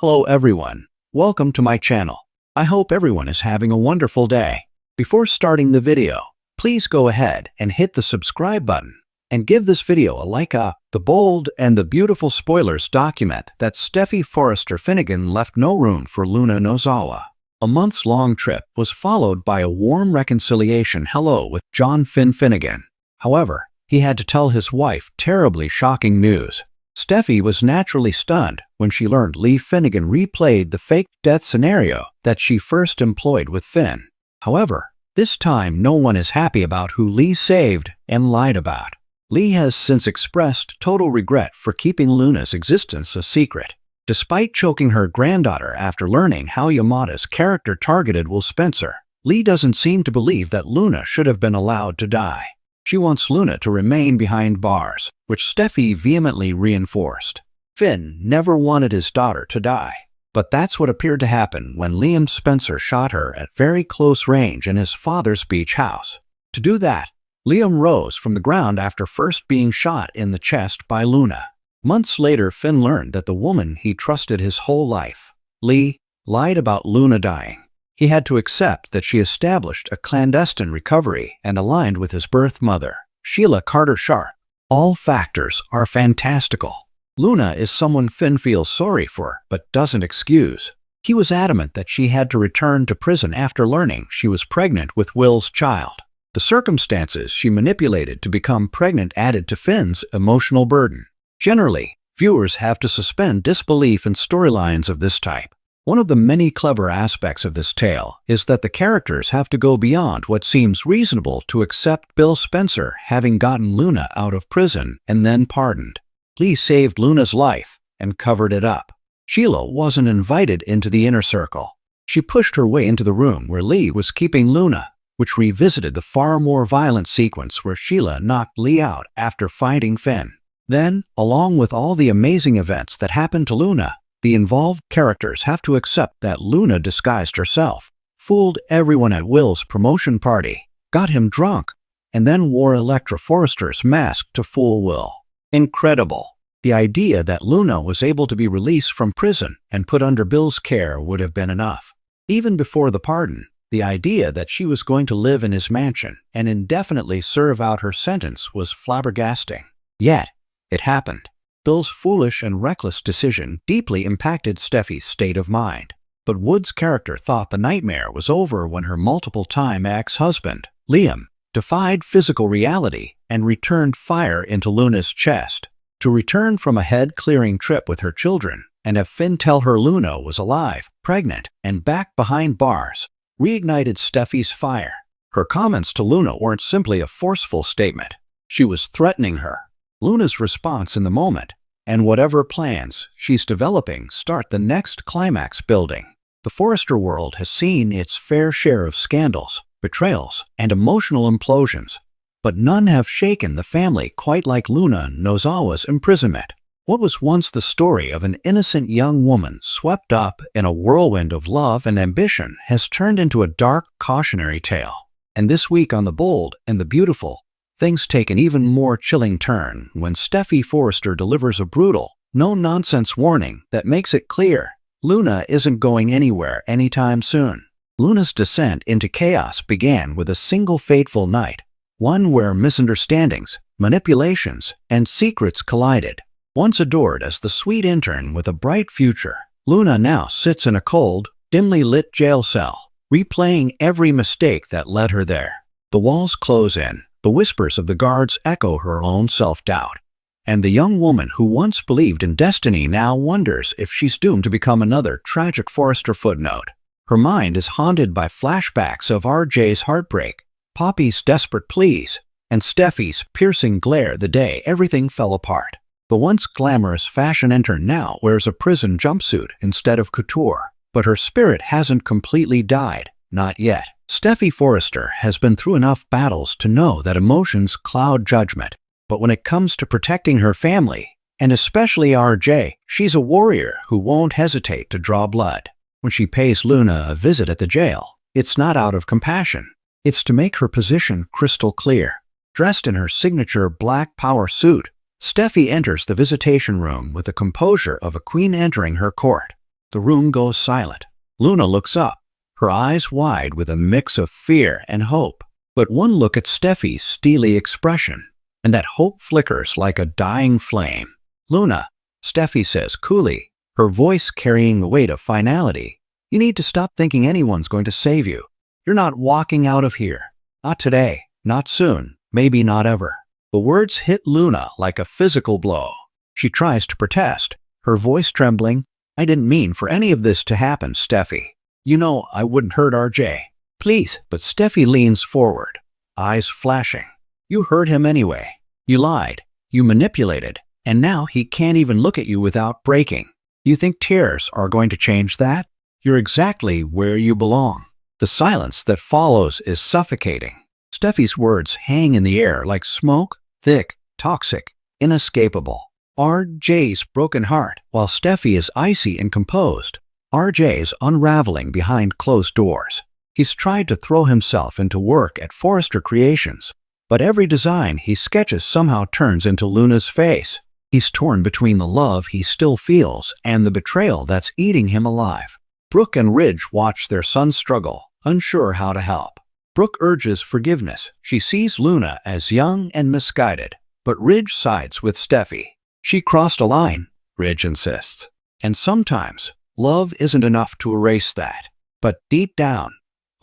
Hello everyone, welcome to my channel. I hope everyone is having a wonderful day. Before starting the video, please go ahead and hit the subscribe button and give this video a like. The bold and the beautiful spoilers document that Steffy Forrester Finnegan left no room for Luna Nozawa. A months-long trip was followed by a warm reconciliation hello with John Finnegan. However, he had to tell his wife terribly shocking news. Steffy was naturally stunned when she learned Lee Finnegan replayed the fake death scenario that she first employed with Finn. However, this time no one is happy about who Lee saved and lied about. Lee has since expressed total regret for keeping Luna's existence a secret. Despite choking her granddaughter after learning how Yamada's character targeted Will Spencer, Lee doesn't seem to believe that Luna should have been allowed to die. She wants Luna to remain behind bars, which Steffy vehemently reinforced. Finn never wanted his daughter to die, but that's what appeared to happen when Liam Spencer shot her at very close range in his father's beach house. To do that, Liam rose from the ground after first being shot in the chest by Luna. Months later, Finn learned that the woman he trusted his whole life, Lee, lied about Luna dying. He had to accept that she established a clandestine recovery and aligned with his birth mother, Sheila Carter Sharp. All factors are fantastical. Luna is someone Finn feels sorry for but doesn't excuse. He was adamant that she had to return to prison after learning she was pregnant with Will's child. The circumstances she manipulated to become pregnant added to Finn's emotional burden. Generally, viewers have to suspend disbelief in storylines of this type. One of the many clever aspects of this tale is that the characters have to go beyond what seems reasonable to accept Bill Spencer having gotten Luna out of prison and then pardoned. Lee saved Luna's life and covered it up. Sheila wasn't invited into the inner circle. She pushed her way into the room where Lee was keeping Luna, which revisited the far more violent sequence where Sheila knocked Lee out after fighting Finn. Then, along with all the amazing events that happened to Luna, the involved characters have to accept that Luna disguised herself, fooled everyone at Will's promotion party, got him drunk, and then wore Elektra Forrester's mask to fool Will. Incredible. The idea that Luna was able to be released from prison and put under Bill's care would have been enough. Even before the pardon, the idea that she was going to live in his mansion and indefinitely serve out her sentence was flabbergasting. Yet, it happened. Bill's foolish and reckless decision deeply impacted Steffy's state of mind. But Wood's character thought the nightmare was over when her multiple-time ex-husband, Liam, defied physical reality and returned fire into Luna's chest. To return from a head-clearing trip with her children and have Finn tell her Luna was alive, pregnant, and back behind bars, reignited Steffy's fire. Her comments to Luna weren't simply a forceful statement. She was threatening her. Luna's response in the moment, and whatever plans she's developing start the next climax building. The Forrester world has seen its fair share of scandals, betrayals, and emotional implosions, but none have shaken the family quite like Luna Nozawa's imprisonment. What was once the story of an innocent young woman swept up in a whirlwind of love and ambition has turned into a dark, cautionary tale. And this week on The Bold and the Beautiful, things take an even more chilling turn when Steffy Forrester delivers a brutal, no-nonsense warning that makes it clear Luna isn't going anywhere anytime soon. Luna's descent into chaos began with a single fateful night, one where misunderstandings, manipulations, and secrets collided. Once adored as the sweet intern with a bright future, Luna now sits in a cold, dimly lit jail cell, replaying every mistake that led her there. The walls close in. The whispers of the guards echo her own self-doubt, and the young woman who once believed in destiny now wonders if she's doomed to become another tragic Forrester footnote. Her mind is haunted by flashbacks of RJ's heartbreak, Poppy's desperate pleas, and Steffy's piercing glare the day everything fell apart. The once glamorous fashion intern now wears a prison jumpsuit instead of couture, but her spirit hasn't completely died, not yet. Steffy Forrester has been through enough battles to know that emotions cloud judgment, but when it comes to protecting her family, and especially RJ, she's a warrior who won't hesitate to draw blood. When she pays Luna a visit at the jail, it's not out of compassion. It's to make her position crystal clear. Dressed in her signature black power suit, Steffy enters the visitation room with the composure of a queen entering her court. The room goes silent. Luna looks up, her eyes wide with a mix of fear and hope. But one look at Steffi's steely expression, and that hope flickers like a dying flame. "Luna," Steffi says coolly, her voice carrying the weight of finality, "you need to stop thinking anyone's going to save you. You're not walking out of here. Not today, not soon, maybe not ever." The words hit Luna like a physical blow. She tries to protest, her voice trembling. "I didn't mean for any of this to happen, Steffi. You know I wouldn't hurt RJ. Please." But Steffi leans forward, eyes flashing. "You hurt him anyway. You lied, you manipulated, and now he can't even look at you without breaking. You think tears are going to change that? You're exactly where you belong." The silence that follows is suffocating. Steffi's words hang in the air like smoke, thick, toxic, inescapable. RJ's broken heart, while Steffi is icy and composed. RJ's unraveling behind closed doors. He's tried to throw himself into work at Forrester Creations, but every design he sketches somehow turns into Luna's face. He's torn between the love he still feels and the betrayal that's eating him alive. Brooke and Ridge watch their son struggle, unsure how to help. Brooke urges forgiveness. She sees Luna as young and misguided, but Ridge sides with Steffi. "She crossed a line," Ridge insists. And sometimes, love isn't enough to erase that. But deep down,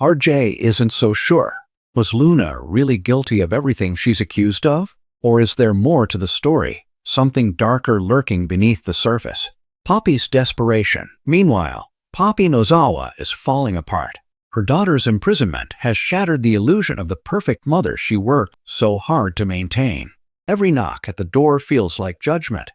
RJ isn't so sure. Was Luna really guilty of everything she's accused of? Or is there more to the story, something darker lurking beneath the surface? Poppy's desperation. Meanwhile, Poppy Nozawa is falling apart. Her daughter's imprisonment has shattered the illusion of the perfect mother she worked so hard to maintain. Every knock at the door feels like judgment.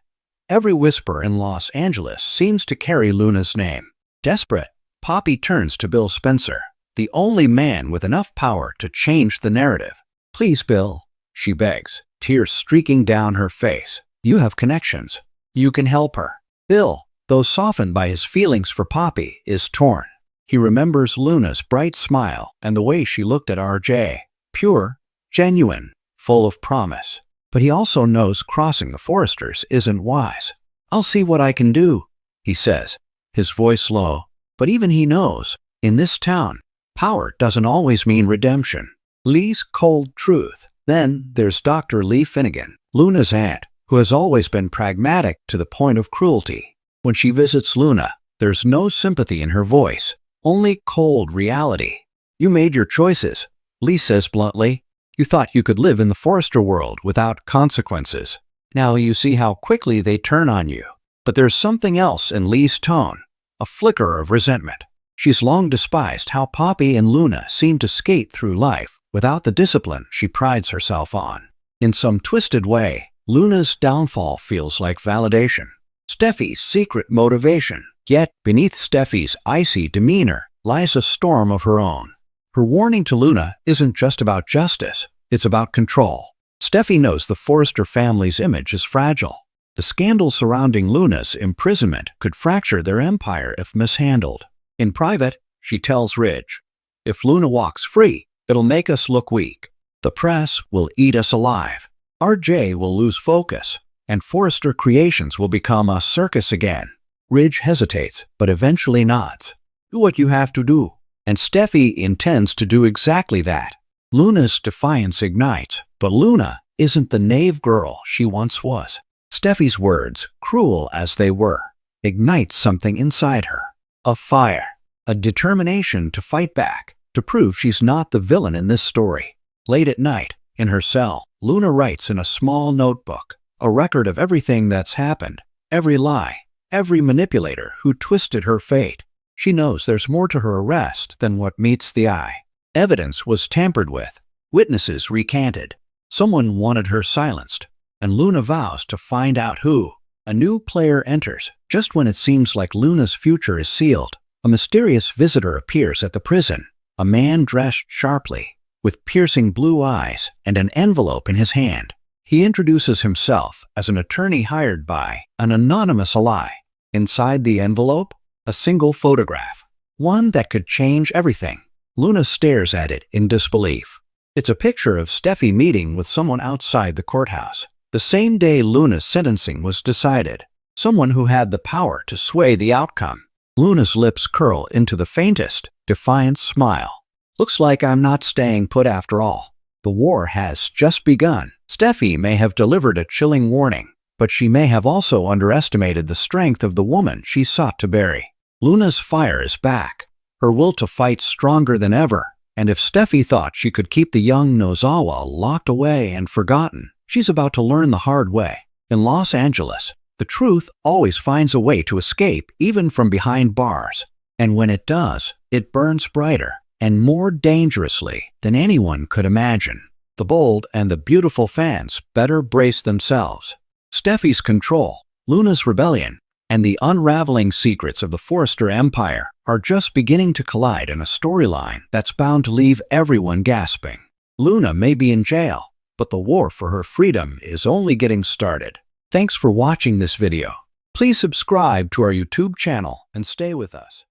Every whisper in Los Angeles seems to carry Luna's name. Desperate, Poppy turns to Bill Spencer, the only man with enough power to change the narrative. "Please, Bill," she begs, tears streaking down her face. "You have connections. You can help her." Bill, though softened by his feelings for Poppy, is torn. He remembers Luna's bright smile and the way she looked at RJ. Pure, genuine, full of promise. But he also knows crossing the Forresters isn't wise. "I'll see what I can do," he says, his voice low. But even he knows, in this town, power doesn't always mean redemption. Lee's cold truth. Then there's Dr. Lee Finnegan, Luna's aunt, who has always been pragmatic to the point of cruelty. When she visits Luna, there's no sympathy in her voice, only cold reality. "You made your choices," Lee says bluntly. "You thought you could live in the Forrester world without consequences. Now you see how quickly they turn on you." But there's something else in Lee's tone, a flicker of resentment. She's long despised how Poppy and Luna seem to skate through life without the discipline she prides herself on. In some twisted way, Luna's downfall feels like validation, Steffi's secret motivation. Yet, beneath Steffi's icy demeanor lies a storm of her own. Her warning to Luna isn't just about justice, it's about control. Steffi knows the Forrester family's image is fragile. The scandal surrounding Luna's imprisonment could fracture their empire if mishandled. In private, she tells Ridge, "If Luna walks free, it'll make us look weak. The press will eat us alive. RJ will lose focus, and Forrester Creations will become a circus again." Ridge hesitates, but eventually nods. "Do what you have to do." And Steffi intends to do exactly that. Luna's defiance ignites, but Luna isn't the naive girl she once was. Steffi's words, cruel as they were, ignite something inside her. A fire, a determination to fight back, to prove she's not the villain in this story. Late at night, in her cell, Luna writes in a small notebook, a record of everything that's happened, every lie, every manipulator who twisted her fate. She knows there's more to her arrest than what meets the eye. Evidence was tampered with, witnesses recanted. Someone wanted her silenced, and Luna vows to find out who. A new player enters. Just when it seems like Luna's future is sealed, a mysterious visitor appears at the prison. A man dressed sharply, with piercing blue eyes and an envelope in his hand. He introduces himself as an attorney hired by an anonymous ally. Inside the envelope, a single photograph, one that could change everything. Luna stares at it in disbelief. It's a picture of Steffi meeting with someone outside the courthouse, the same day Luna's sentencing was decided, someone who had the power to sway the outcome. Luna's lips curl into the faintest, defiant smile. Looks like I'm not staying put after all. The war has just begun. Steffy may have delivered a chilling warning, but she may have also underestimated the strength of the woman she sought to bury. Luna's fire is back, her will to fight stronger than ever, and if Steffy thought she could keep the young Nozawa locked away and forgotten, she's about to learn the hard way. In Los Angeles, the truth always finds a way to escape even from behind bars, and when it does, it burns brighter and more dangerously than anyone could imagine. The bold and the beautiful fans better brace themselves. Steffy's control, Luna's rebellion, and the unraveling secrets of the Forrester Empire are just beginning to collide in a storyline that's bound to leave everyone gasping. Luna may be in jail, but the war for her freedom is only getting started. Thanks for watching this video. Please subscribe to our YouTube channel and stay with us.